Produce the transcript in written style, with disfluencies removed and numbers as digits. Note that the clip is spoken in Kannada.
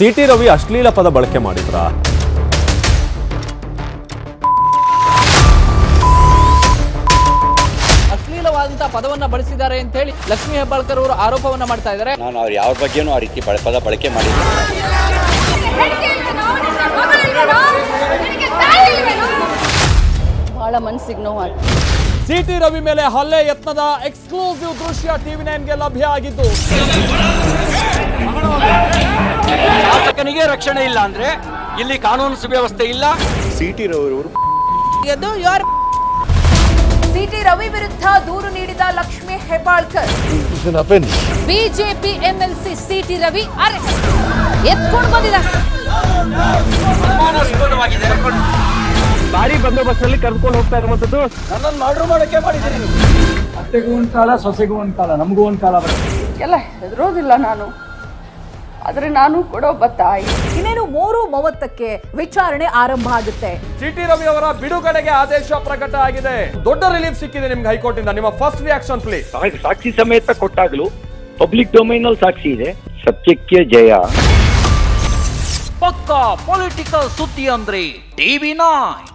ಸಿಟಿ ರವಿ ಅಶ್ಲೀಲ ಪದ ಬಳಕೆ ಮಾಡಿದ್ರ? ಅಶ್ಲೀಲವಾದಂತಹ ಪದವನ್ನ ಬಳಸಿದ್ದಾರೆ ಅಂತ ಹೇಳಿ ಲಕ್ಷ್ಮೀ ಹೆಬ್ಬಾಳ್ಕರ್ ಅವರು ಆರೋಪವನ್ನ ಮಾಡ್ತಾ ಇದ್ದಾರೆ. ನಾನು ಅವ್ರು ಯಾವ ಬಗ್ಗೆನೂ ಆ ರೀತಿ ಪದ ಬಳಕೆ ಮಾಡಿಲ್ಲ. ಬಹಳ ಮನಸ್ಸಿಗೆ ನೋವು. ಸಿಟಿ ರವಿ ಮೇಲೆ ಹಲ್ಲೆ ಯತ್ನದ ಎಕ್ಸ್ಕ್ಲೂಸಿವ್ ದೃಶ್ಯ ಟಿವಿ9ಗೆ ಲಭ್ಯ ಆಗಿದ್ದು, ಶಾಸಕನಿಗೆ ರಕ್ಷಣೆ ಇಲ್ಲ ಅಂದ್ರೆ ಇಲ್ಲಿ ಕಾನೂನು ಸುವ್ಯವಸ್ಥೆ ಇಲ್ಲ. ಸಿಟಿ ರವಿ ವಿರುದ್ಧ ದೂರು ನೀಡಿದ Lakshmi Hebbalkar. BJP MLC city Ravi arrest. ಎತ್ಕೊಂಡು ಬಂದಿದ್ದಾರೆ. ಭಾರಿ ಬಂದೋಬಸ್ತ್ ಕರ್ಕೊಂಡು ಹೋಗ್ತಾ ಇರುವಂತದ್ದು. ನನ್ನನ್ನು ಮರ್ಡರ್ ಮಾಡಕ್ಕೆ ಮಾಡಿದ್ದೀರಿ. ಅತ್ತೆಗೂ ಒಂದ್ ಕಾಲ, ಸೊಸೆಗೂ ಒಂದ್ ಕಾಲ, ನಮಗೂ ಒಂದ್ ಕಾಲ ಬರುತ್ತೆ. ಎಲ್ಲ ಹೆದರೋದಿಲ್ಲ ನಾನು, ಆದ್ರೆ ನಾನು ಕೊಡೋ ತಾಯಿ. ಇನ್ನೇನು 3:30ಕ್ಕೆ ವಿಚಾರಣೆ ಆರಂಭ ಆಗುತ್ತೆ. ಸಿಟಿ ರವಿ ಅವರ ಬಿಡುಗಡೆಗೆ ಆದೇಶ ಪ್ರಕಟ ಆಗಿದೆ. ದೊಡ್ಡ ರಿಲೀಫ್ ಸಿಕ್ಕಿದೆ ನಿಮ್ಗೆ ಹೈಕೋರ್ಟ್ ಇಂದ. ನಿಮ್ಮ ಫಸ್ಟ್ ರಿಯಾಕ್ಷನ್ ಪ್ಲೀಸ್. ಸಾಕ್ಷಿ ಸಮೇತ ಕೊಟ್ಟಾಗ್ಲೂ ಪಬ್ಲಿಕ್ ಡೊಮೈನ್ ಅಲ್ಲಿ ಸಾಕ್ಷಿ ಇದೆ. ಸತ್ಯಕ್ಕೆ ಜಯ. ಪಕ್ಕಾ ಪೊಲಿಟಿಕಲ್ ಸುದ್ದಿ ಅಂದ್ರೆ ಟಿವಿ9.